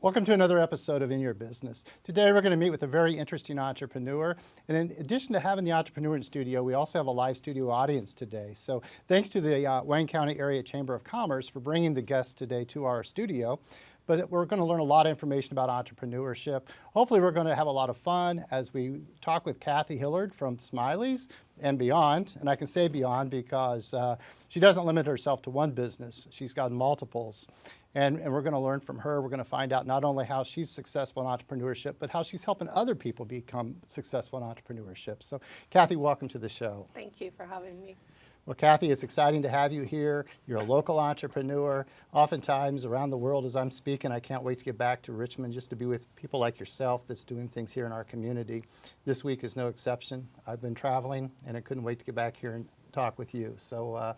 Welcome to another episode of In Your Business. Today we're going to meet with a very interesting entrepreneur. And in addition to having the entrepreneur in studio, we also have a live studio audience today. So thanks to the Wayne County Area Chamber of Commerce for bringing the guests today to our studio. But we're going to learn a lot of information about entrepreneurship. Hopefully we're going to have a lot of fun as we talk with Cathy Hillard from Smiley's and beyond. And I can say beyond because she doesn't limit herself to one business. She's got multiples. And we're going to learn from her. We're going to find out not only how she's successful in entrepreneurship, but how she's helping other people become successful in entrepreneurship. So Cathy, welcome to the show. Thank you for having me. Well, Cathy, it's exciting to have you here. You're a local entrepreneur. Oftentimes around the world as I'm speaking, I can't wait to get back to Richmond just to be with people like yourself that's doing things here in our community. This week is no exception. I've been traveling and I couldn't wait to get back here and talk with you. So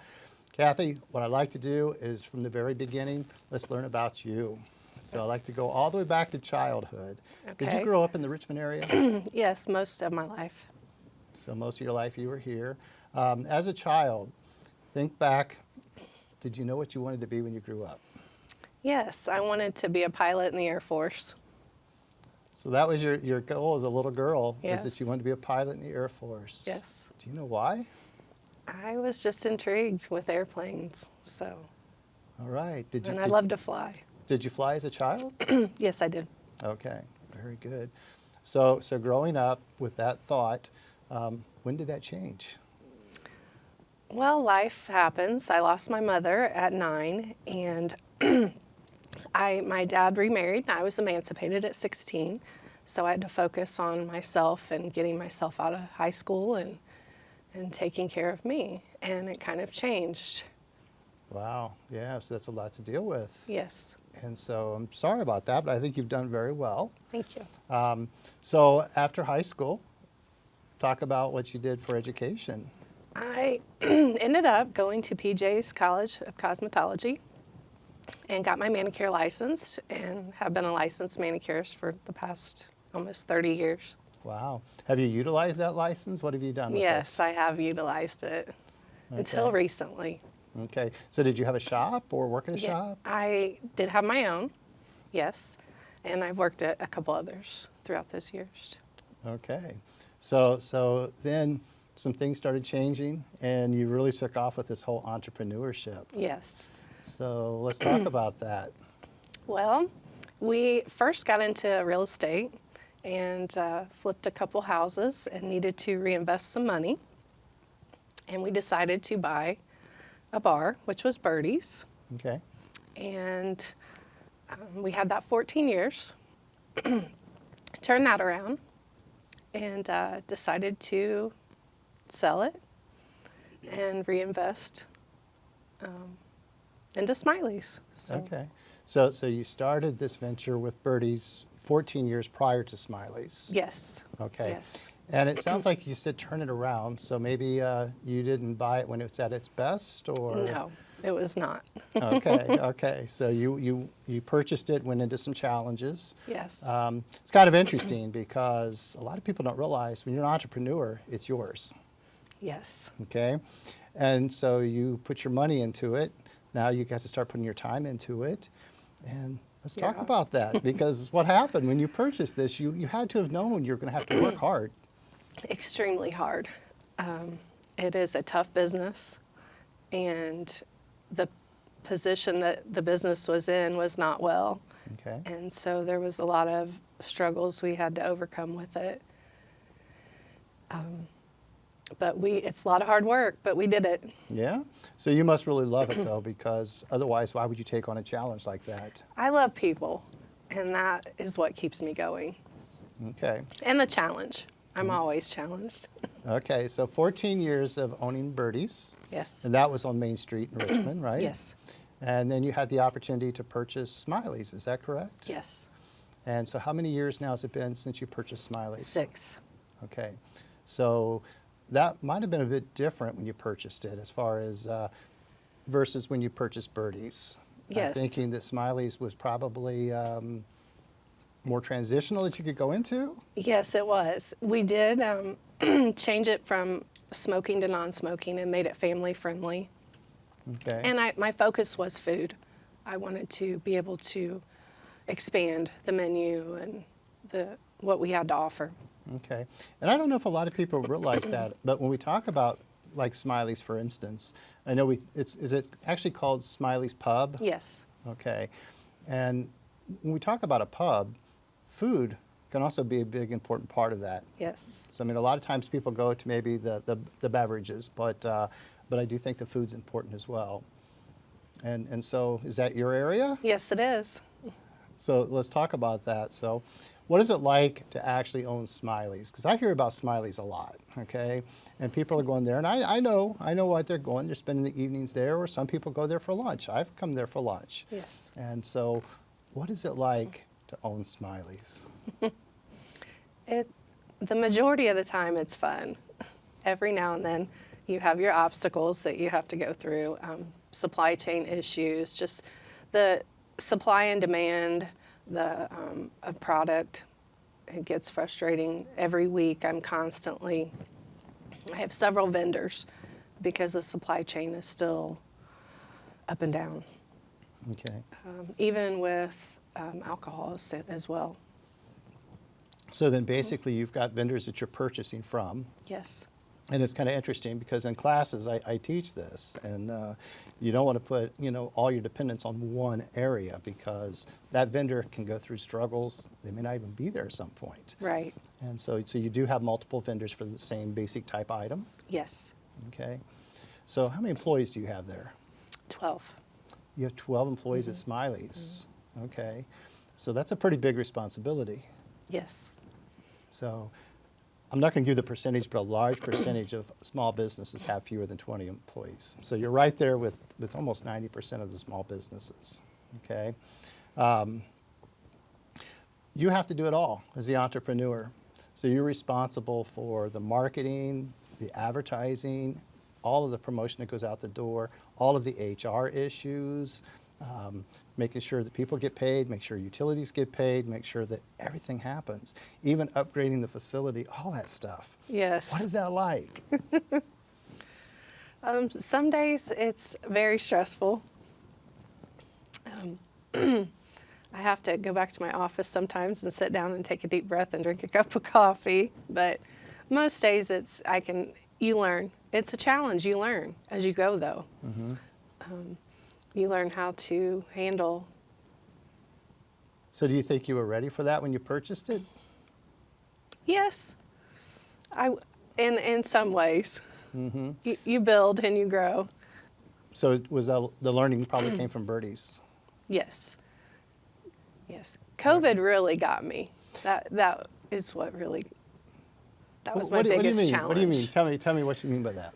Cathy, what I like to do is from the very beginning, let's learn about you. So I like to go all the way back to childhood. Okay. Did you grow up in the Richmond area? Yes, most of my life. So most of your life you were here. As a child, think back, did you know what you wanted to be when you grew up? Yes, I wanted to be a pilot in the Air Force. So that was your goal as a little girl, Yes. is that you wanted to be a pilot in the Air Force. Yes. Do you know why? I was just intrigued with airplanes, so. All right. I love to fly. Did you fly as a child? Yes, I did. Okay, very good. So growing up with that thought, when did that change? Well, life happens. I lost my mother at 9, and my dad remarried, and I was emancipated at 16, so I had to focus on myself and getting myself out of high school and taking care of me, and it kind of changed. Wow, yeah, so that's a lot to deal with. Yes. And so I'm sorry about that, but I think you've done very well. Thank you. So after high school, talk about what you did for education. I ended up going to PJ's College of Cosmetology and got my manicure license and have been a licensed manicurist for the past almost 30 years. Wow. Have you utilized that license? What have you done with it? Yes, I have utilized it until recently. Okay. So did you have a shop or work in a shop? I did have my own, yes, and I've worked at a couple others throughout those years. Okay. So then some things started changing and you really took off with this whole entrepreneurship. Yes. So let's talk about that. Well, we first got into real estate and flipped a couple houses and needed to reinvest some money. And we decided to buy a bar, which was Birdie's. Okay. And we had that 14 years. Turned that around and decided to sell it and reinvest into Smiley's. So. Okay. So you started this venture with Birdie's 14 years prior to Smiley's. Yes. Okay. Yes. And it sounds like you said turn it around, so maybe you didn't buy it when it was at its best, or? No, it was not. Okay. So you purchased it, went into some challenges. Yes. It's kind of interesting because a lot of people don't realize when you're an entrepreneur, it's yours. Yes. Okay. And so you put your money into it. Now you got to start putting your time into it. And let's talk about that, because what happened when you purchased this, you had to have known you were going to have to work hard. Extremely hard. It is a tough business, and the position that the business was in was not well. Okay. And so there was a lot of struggles we had to overcome with it. But it's a lot of hard work, but we did it. Yeah? So you must really love it, though, because otherwise, why would you take on a challenge like that? I love people, and that is what keeps me going. Okay. And the challenge. I'm always challenged. Okay, so 14 years of owning Birdie's. Yes. And that was on Main Street in Richmond, right? Yes. And then you had the opportunity to purchase Smiley's, is that correct? Yes. And so how many years now has it been since you purchased Smiley's? 6. Okay. So that might have been a bit different when you purchased it as far as versus when you purchased Birdie's. Yes. I'm thinking that Smiley's was probably more transitional that you could go into? Yes, it was. We did change it from smoking to non-smoking and made it family friendly. Okay. And my focus was food. I wanted to be able to expand the menu and what we had to offer. Okay. And I don't know if a lot of people realize that, but when we talk about like Smiley's, for instance, I know is it actually called Smiley's Pub? Yes. Okay. And when we talk about a pub, food can also be a big important part of that. Yes. So I mean, a lot of times people go to maybe the beverages, but I do think the food's important as well. And so is that your area? Yes, it is. So let's talk about that. So what is it like to actually own Smiley's? Because I hear about Smiley's a lot, okay? And people are going there, and I know what they're going. They're spending the evenings there, or some people go there for lunch. I've come there for lunch. Yes. And so what is it like to own Smiley's? The majority of the time it's fun. Every now and then you have your obstacles that you have to go through, supply chain issues, just the supply and demand of product. It gets frustrating. Every week I have several vendors because the supply chain is still up and down. Okay. Even with alcohol as well. So then basically you've got vendors that you're purchasing from. Yes. And it's kind of interesting because in classes I teach this, and you don't want to put all your dependence on one area because that vendor can go through struggles. They may not even be there at some point. Right. And so you do have multiple vendors for the same basic type item. Yes. Okay. So how many employees do you have there? 12. You have 12 employees at Smiley's. Okay. So that's a pretty big responsibility. Yes. So I'm not going to give the percentage, but a large percentage of small businesses have fewer than 20 employees. So you're right there with almost 90% of the small businesses, okay? You have to do it all as the entrepreneur. So you're responsible for the marketing, the advertising, all of the promotion that goes out the door, all of the HR issues, making sure that people get paid, make sure utilities get paid, make sure that everything happens, even upgrading the facility, all that stuff. Yes. What is that like? Some days it's very stressful. I have to go back to my office sometimes and sit down and take a deep breath and drink a cup of coffee. But most days you learn. It's a challenge. You learn as you go, though. Mm-hmm. You learn how to handle. So do you think you were ready for that when you purchased it? Yes, in some ways. Mm-hmm. You build and you grow. So the learning probably came from birdies. Yes. Yes. COVID really got me. That is what really. That was my biggest challenge. What do you mean? Tell me what you mean by that.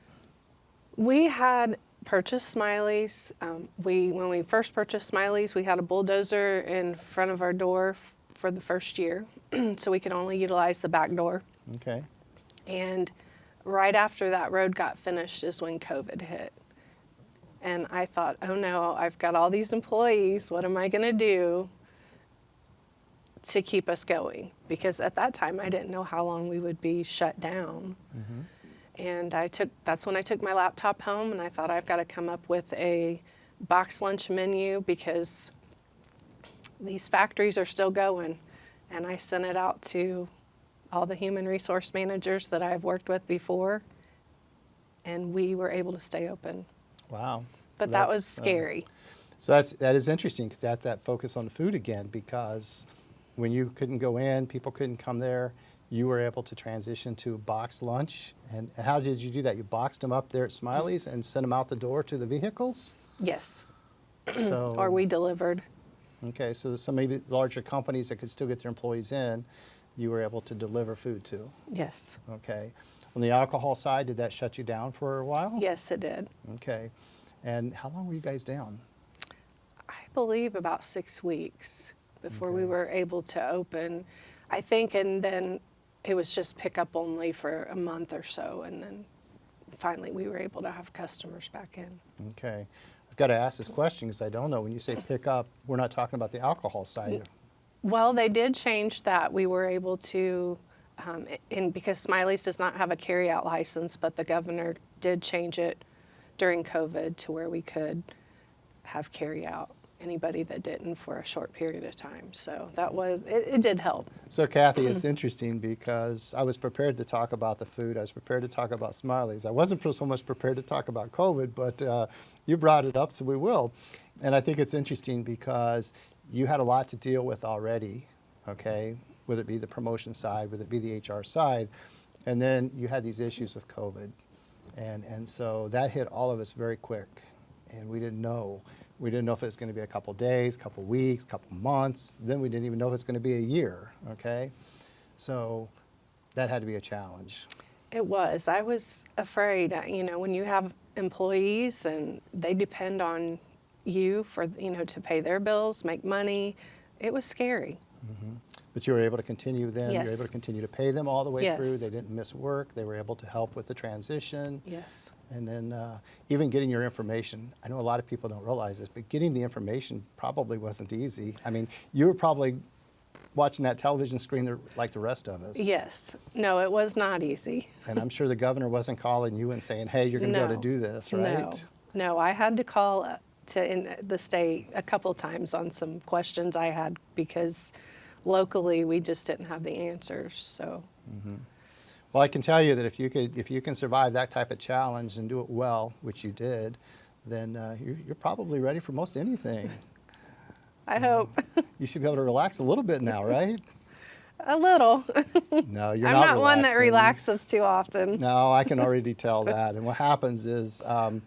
We had purchased Smiley's. When we first purchased Smiley's, we had a bulldozer in front of our door for the first year, so we could only utilize the back door. Okay. And right after that road got finished is when COVID hit. And I thought, oh no, I've got all these employees. What am I going to do to keep us going? Because at that time, I didn't know how long we would be shut down. Mm-hmm. And that's when I took my laptop home and I thought I've got to come up with a box lunch menu because these factories are still going. And I sent it out to all the human resource managers that I've worked with before, and we were able to stay open. Wow. But So that was scary. So that is interesting because that's that focus on the food again, because when you couldn't go in, people couldn't come there, you were able to transition to box lunch. And how did you do that? You boxed them up there at Smiley's and sent them out the door to the vehicles? Yes. So, Or we delivered. Okay, so some maybe larger companies that could still get their employees in, you were able to deliver food to. Yes. Okay. On the alcohol side, did that shut you down for a while? Yes, it did. Okay. And how long were you guys down? I believe about 6 weeks before we Okay. were able to open, I think, and then it was just pickup only for a month or so, and then finally we were able to have customers back in. Okay. I've got to ask this question because I don't know. When you say pick up, we're not talking about the alcohol side. Well, they did change that. We were able to, because Smiley's does not have a carryout license, but the governor did change it during COVID to where we could have carryout. anybody that didn't for a short period of time. So it did help. So Cathy, it's interesting because I was prepared to talk about the food. I was prepared to talk about Smiley's. I wasn't so much prepared to talk about COVID, but you brought it up, so we will. And I think it's interesting because you had a lot to deal with already, okay? Whether it be the promotion side, whether it be the HR side, and then you had these issues with COVID. And so that hit all of us very quick, and we didn't know. We didn't know if it was going to be a couple days, couple weeks, couple months. Then we didn't even know if it's going to be a year, okay? So that had to be a challenge. It was. I was afraid, when you have employees and they depend on you for, to pay their bills, make money, it was scary. Mm-hmm. But you were able to continue then? Yes. You were able to continue to pay them all the way Yes. through? They didn't miss work? They were able to help with the transition? Yes. And then even getting your information, I know a lot of people don't realize this, but getting the information probably wasn't easy. I mean, you were probably watching that television screen like the rest of us. Yes. No, it was not easy. And I'm sure the governor wasn't calling you and saying, hey, you're going to be able to do this, right? No, I had to call in the state a couple times on some questions I had because locally we just didn't have the answers. So. Mm-hmm. Well, I can tell you that if you can survive that type of challenge and do it well, which you did, then you're probably ready for most anything. I hope. You should be able to relax a little bit now, right? A little. No, you're I'm not not one that relaxing. relaxes too often. No, I can already tell that. And what happens is I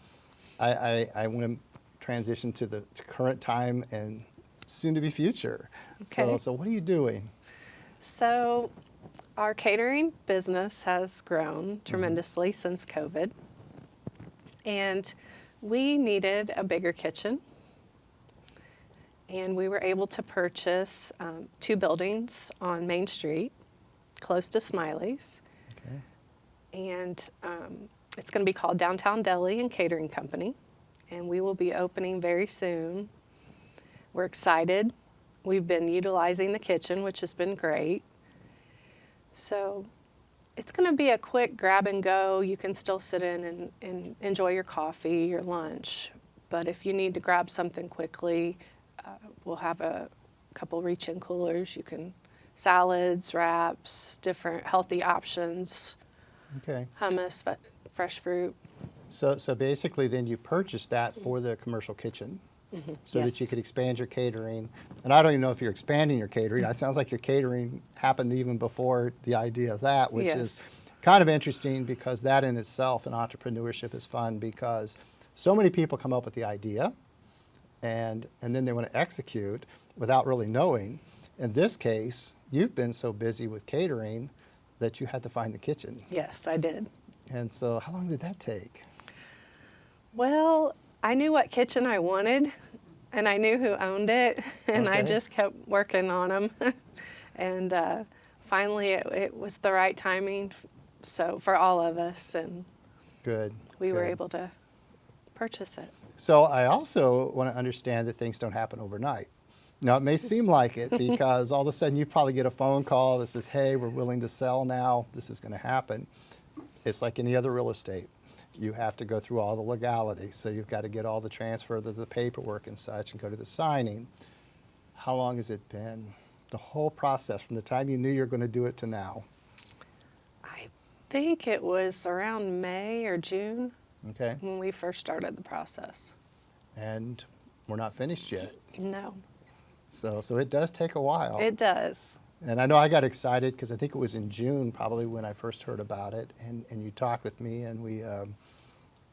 want to transition to the current time and soon to be future. Okay. So what are you doing? So our catering business has grown tremendously since COVID. And we needed a bigger kitchen. And we were able to purchase 2 buildings on Main Street, close to Smiley's. Okay. And it's going to be called Downtown Deli and Catering Company. And we will be opening very soon. We're excited. We've been utilizing the kitchen, which has been great. So it's going to be a quick grab and go. You can still sit in and enjoy your coffee, your lunch. But if you need to grab something quickly, we'll have a couple reach-in coolers. You can salads, wraps, different healthy options, Okay. hummus, fresh fruit. So basically then you purchased that for the commercial kitchen so that you Yes. could expand your catering. And I don't even know if you're expanding your catering. It sounds like your catering happened even before the idea of that, which Yes. is kind of interesting because that in itself in entrepreneurship is fun because so many people come up with the idea and then they want to execute without really knowing. In this case, you've been so busy with catering that you had to find the kitchen. Yes, I did. And so how long did that take? Well, I knew what kitchen I wanted, and I knew who owned it, and I Okay. just kept working on them. And finally, it was the right timing so for all of us, and Good. we were good. able to purchase it. So I also want to understand that things don't happen overnight. Now, it may seem like it because all of a sudden you probably get a phone call that says, hey, we're willing to sell now. This is going to happen. It's like any other real estate. You have to go through all the legality. So you've got to get all the transfer, the paperwork and such, and go to the signing. How long has it been? The whole process from the time you knew you were going to do it to now. I think it was around May or June Okay. when we first started the process. And we're not finished yet. No, So it does take a while. it does. And I know I got excited because I think it was in June probably when I first heard about it. And you talked with me and we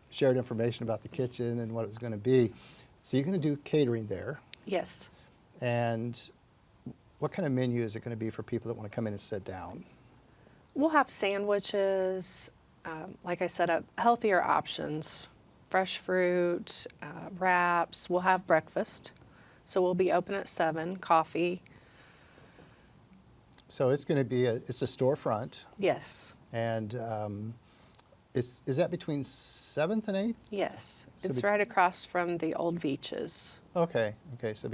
shared information about the kitchen and what it was going to be. So you're going to do catering there. Yes. And what kind of menu is it going to be for people that want to come in and sit down? We'll have sandwiches, like I said, healthier options, fresh fruit, wraps. We'll have breakfast. So we'll be open at 7, coffee. So it's going to be it's a storefront. Yes. And is that between 7th and 8th? Yes. So It's right across from the old Beaches. Okay. So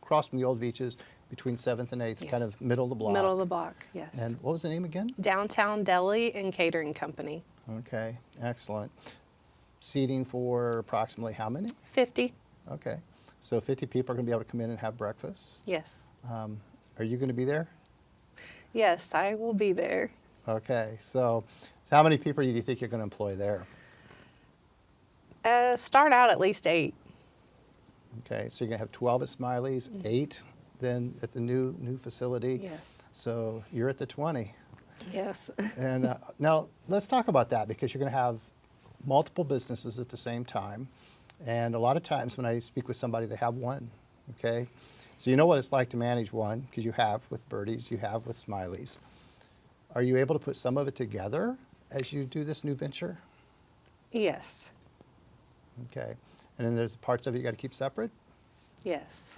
across from the old Beaches, between 7th and 8th, kind Yes. of middle of the block. Middle of the block, yes. And what was the name again? Downtown Deli and Catering Company. Okay, excellent. Seating for approximately how many? 50. Okay. So 50 people are going to be able to come in and have breakfast. Yes. Are you going to be there? Yes, I will be there. Okay. So how many people do you think you're going to employ there? Start out at least 8. Okay. So you're going to have 12 at Smiley's, 8 then at the new facility. Yes. So you're at the 20. Yes. And now let's talk about that, because you're going to have multiple businesses at the same time. And a lot of times when I speak with somebody, they have one, okay? So you know what it's like to manage one, because you have with Birdie's, you have with Smiley's. Are you able to put some of it together as you do this new venture? Yes. Okay. And then there's parts of it you got to keep separate? Yes.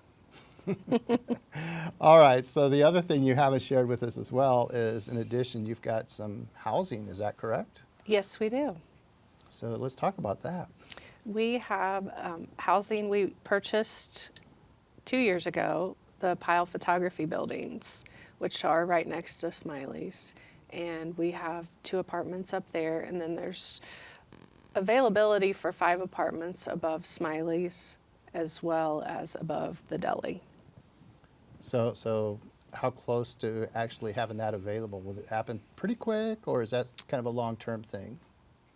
All right. So the other thing you haven't shared with us as well is, in addition, you've got some housing. Is that correct? Yes, we do. So let's talk about that. We have housing. We purchased 2 years ago the Pile Photography buildings, which are right next to Smiley's. And we have 2 apartments up there. And then there's availability for 5 apartments above Smiley's, as well as above the deli. So how close to actually having that available? Will it happen pretty quick, or is that kind of a long-term thing?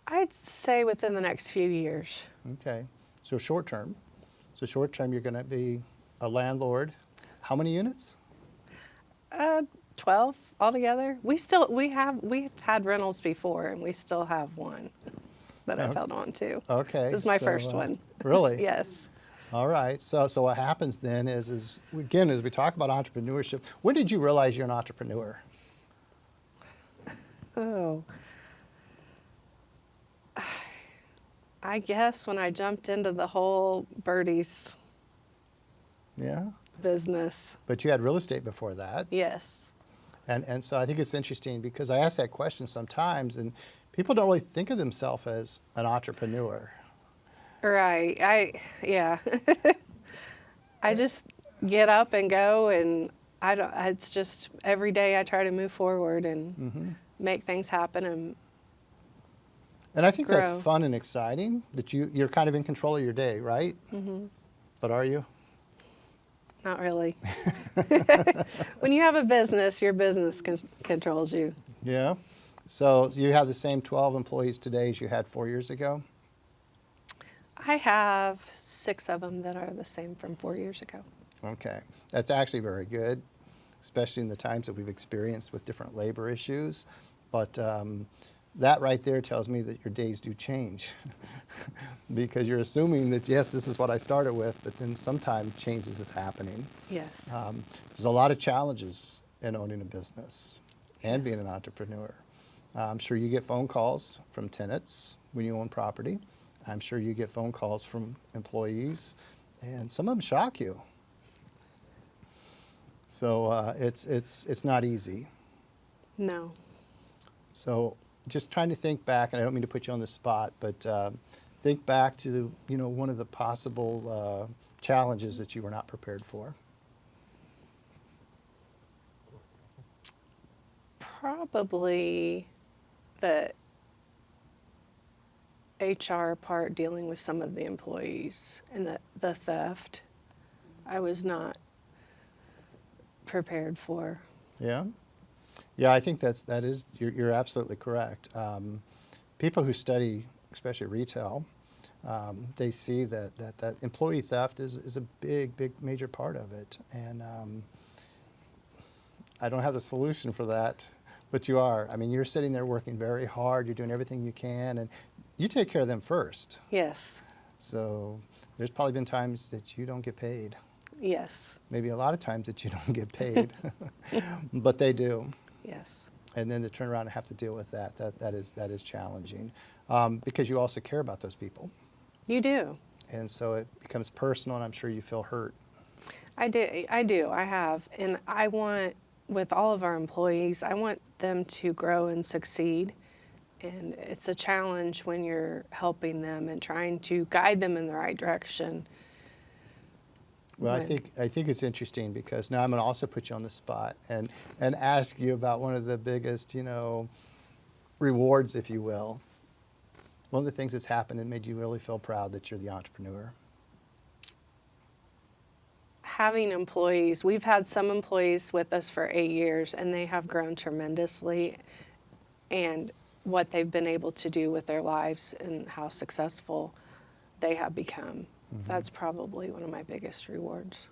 I'd say within the next few years. Okay. So short term. So short term, you're going to be a landlord. How many units? 12 altogether. We've had rentals before, and we still have one that I've held on to. Okay. This is my so, first one. Really? Yes. All right. So what happens then is again, as we talk about entrepreneurship, when did you realize you're an entrepreneur? Oh. I guess when I jumped into the whole Birdie's Yeah. business. But you had real estate before that. Yes. And so I think it's interesting, because I ask that question sometimes, and people don't really think of themselves as an entrepreneur. Right. Yeah. I just get up and go, and it's just every day I try to move forward and make things happen. And I think grow. that's fun and exciting, that you're kind of in control of your day, right? Mm-hmm. But are you? Not really. When you have a business, your business controls you. Yeah. So you have the same 12 employees today as you had 4 years ago? I have 6 of them that are the same from 4 years ago. Okay. That's actually very good, especially in the times that we've experienced with different labor issues. But that right there tells me that your days do change, because you're assuming that, yes, this is what I started with, but then sometimes changes is happening. Yes. There's a lot of challenges in owning a business and being an entrepreneur. I'm sure you get phone calls from tenants when you own property. I'm sure you get phone calls from employees, and some of them shock you. So it's not easy. No. So just trying to think back, and I don't mean to put you on the spot, but think back to one of the possible challenges that you were not prepared for. Probably the HR part, dealing with some of the employees and the theft. I was not prepared for. Yeah? Yeah, I think you're absolutely correct. People who study, especially retail, they see that employee theft is a big, major part of it. And I don't have the solution for that, but you are. I mean, you're sitting there working very hard. You're doing everything you can, and you take care of them first. Yes. So there's probably been times that you don't get paid. Yes. Maybe a lot of times that you don't get paid, but they do. Yes. And then to turn around and have to deal with that is challenging, because you also care about those people. You do. And so it becomes personal, and I'm sure you feel hurt. I do. I have. And I want, with all of our employees, I want them to grow and succeed. And it's a challenge when you're helping them and trying to guide them in the right direction. Well, I think it's interesting, because now I'm going to also put you on the spot and ask you about one of the biggest, rewards, if you will. One of the things that's happened and made you really feel proud that you're the entrepreneur. having employees, we've had some employees with us for 8 years, and they have grown tremendously, and what they've been able to do with their lives and how successful they have become. That's probably one of my biggest rewards.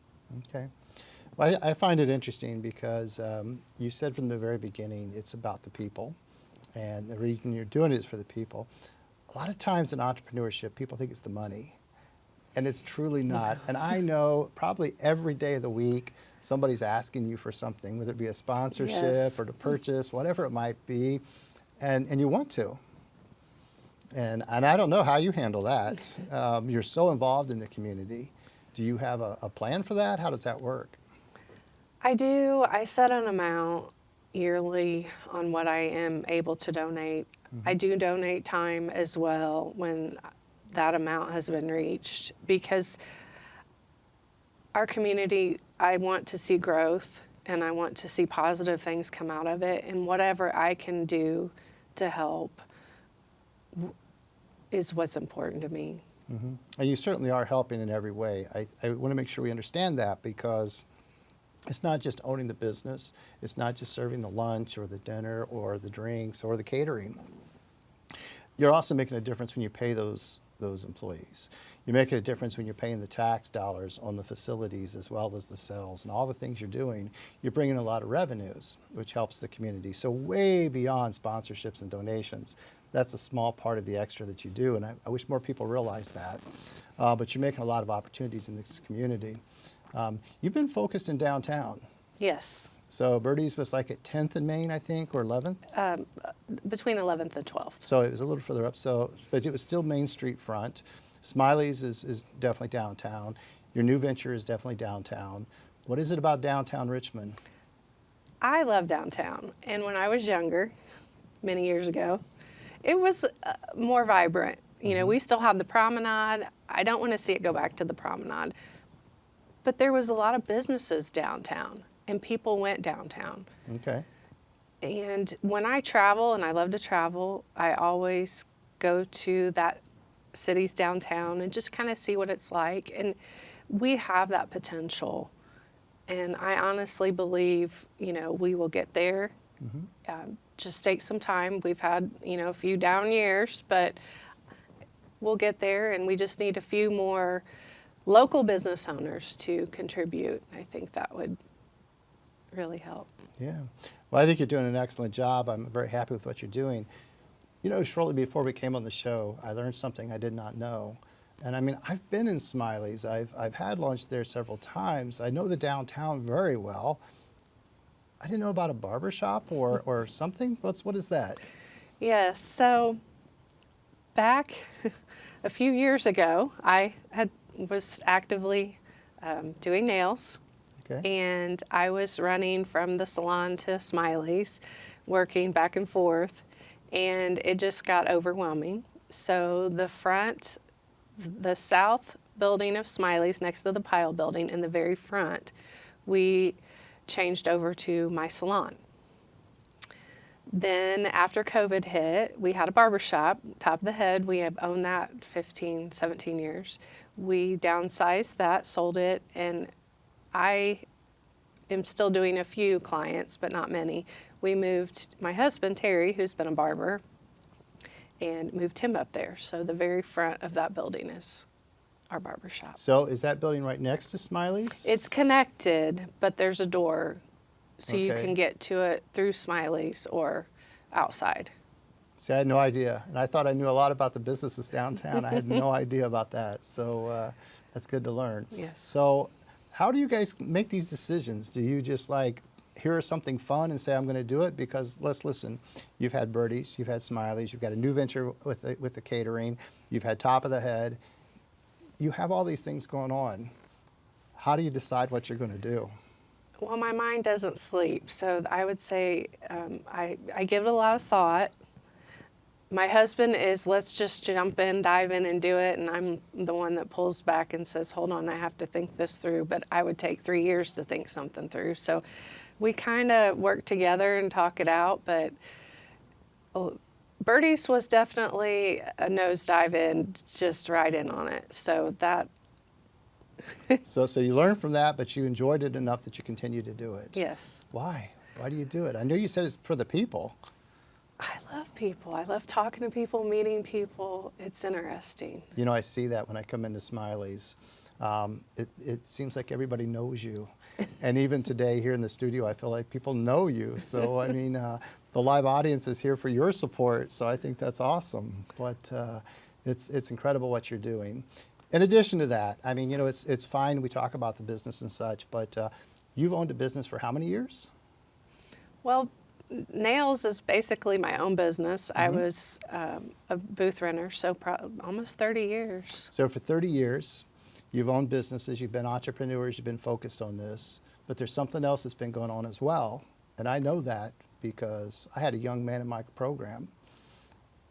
Okay. Well, I find it interesting because you said from the very beginning it's about the people, and the reason you're doing it is for the people. A lot of times in entrepreneurship, people think it's the money, and it's truly not. And I know probably every day of the week somebody's asking you for something, whether it be a sponsorship Yes. or to purchase, whatever it might be, and you want to. And I don't know how you handle that. You're so involved in the community. Do you have a plan for that? How does that work? I do. I set an amount yearly on what I am able to donate. I do donate time as well when that amount has been reached, because our community, I want to see growth and I want to see positive things come out of it, and whatever I can do to help is what's important to me. And you certainly are helping in every way. I want to make sure we understand that, because it's not just owning the business. It's not just serving the lunch or the dinner or the drinks or the catering. You're also making a difference when you pay those employees. You're making a difference when you're paying the tax dollars on the facilities as well as the sales and all the things you're doing. You're bringing a lot of revenues, which helps the community. So way beyond sponsorships and donations. That's a small part of the extra that you do, and I wish more people realize that. But you're making a lot of opportunities in this community. You've been focused in downtown. Yes, So Birdie's was like at 10th and Main, I think, or 11th? between 11th and 12th. So it was a little further up, but it was still Main Street front. Smiley's is definitely downtown. Your new venture is definitely downtown. What is it about downtown Richmond? I love downtown, and when I was younger, many years ago, it was more vibrant. You know, we still have the promenade. I don't want to see it go back to the promenade. But there was a lot of businesses downtown, and people went downtown. Okay. And when I travel, and I love to travel, I always go to that city's downtown and just kind of see what it's like. And we have that potential. And I honestly believe, you know, we will get there. Just take some time. We've had, you know, a few down years, but we'll get there. And we just need a few more local business owners to contribute. I think that would really help. Yeah. Well, I think you're doing an excellent job. I'm very happy with what you're doing. You know, shortly before we came on the show, I learned something I did not know. And I mean, I've been in Smiley's. I've had lunch there several times. I know the downtown very well. I didn't know about a barber shop or something. What is that? Yes, so back a few years ago, I was actively doing nails. Okay. And I was running from the salon to Smiley's, working back and forth, and it just got overwhelming. So the south building of Smiley's, next to the Pile building, in the very front, we changed over to my salon. Then after COVID hit, we had a barber shop, Top of the Head. We have owned that 15, 17 years. We downsized that, sold it, and I am still doing a few clients, but not many. We moved my husband, Terry, who's been a barber, and moved him up there. So the very front of that building is our barber shop. So is that building right next to Smiley's? It's connected, but there's a door, so you Okay. can get to it through Smiley's or outside. See, I had no idea. And I thought I knew a lot about the businesses downtown. I had no idea about that. So that's good to learn. Yes. So how do you guys make these decisions? Do you just like hear something fun and say, I'm going to do it? Because let's listen. You've had Birdie's, you've had Smiley's, you've got a new venture with the catering, you've had Top of the Head. You have all these things going on. How do you decide what you're going to do? Well, my mind doesn't sleep, so I would say I give it a lot of thought. My husband is, let's just jump in, dive in, and do it, and I'm the one that pulls back and says, hold on, I have to think this through, but I would take 3 years to think something through. So we kind of work together and talk it out, but Birdie's was definitely a nosedive in, just right in on it. So that So you learned from that, but you enjoyed it enough that you continue to do it. Yes. Why? Why do you do it? I know you said it's for the people. I love people. I love talking to people, meeting people. It's interesting. You know, I see that when I come into Smiley's. It seems like everybody knows you. And even today here in the studio, I feel like people know you. So, I mean, the live audience is here for your support. So I think that's awesome. But it's incredible what you're doing. In addition to that, I mean, you know, it's fine we talk about the business and such, but you've owned a business for how many years? Well, nails is basically my own business. I was a booth renter, so almost 30 years. So for 30 years, you've owned businesses, you've been entrepreneurs, you've been focused on this, but there's something else that's been going on as well. And I know that because I had a young man in my program,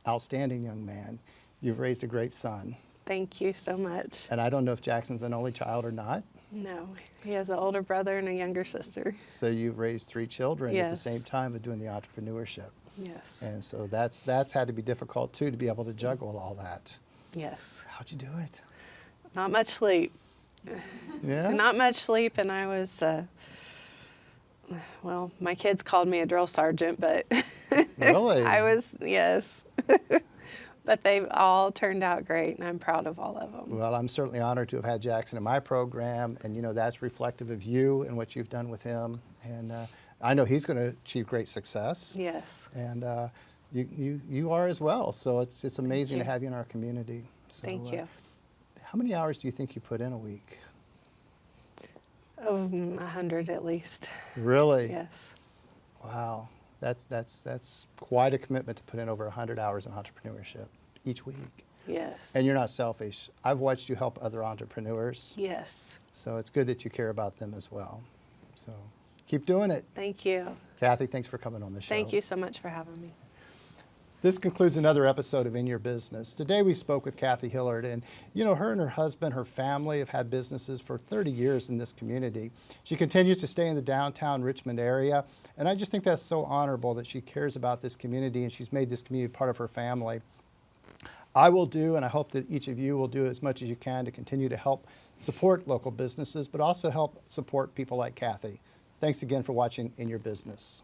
outstanding young man. You've raised a great son. Thank you so much. And I don't know if Jackson's an only child or not. No, he has an older brother and a younger sister. So you've raised 3 children at the Yes. same time of doing the entrepreneurship. Yes. And so that's had to be difficult too, to be able to juggle all that. Yes. How'd you do it? Not much sleep. Yeah? Not much sleep, and I was, well, my kids called me a drill sergeant, but Really? I was, yes. But they've all turned out great, and I'm proud of all of them. Well, I'm certainly honored to have had Jackson in my program, and you know that's reflective of you and what you've done with him. And I know he's going to achieve great success. Yes. And you are as well. So it's amazing to you. have you in our community. So, Thank you. How many hours do you think you put in a week? 100 at least. Really? Yes. Wow. That's quite a commitment to put in over 100 hours in entrepreneurship each week. Yes. And you're not selfish. I've watched you help other entrepreneurs. Yes. So it's good that you care about them as well. So keep doing it. Thank you. Kathy, thanks for coming on the show. Thank you so much for having me. This concludes another episode of In Your Business. Today we spoke with Cathy Hillard, and you know, her and her husband, her family have had businesses for 30 years in this community. She continues to stay in the downtown Richmond area, and I just think that's so honorable that she cares about this community and she's made this community part of her family. I will do, and I hope that each of you will do as much as you can to continue to help support local businesses, but also help support people like Cathy. Thanks again for watching In Your Business.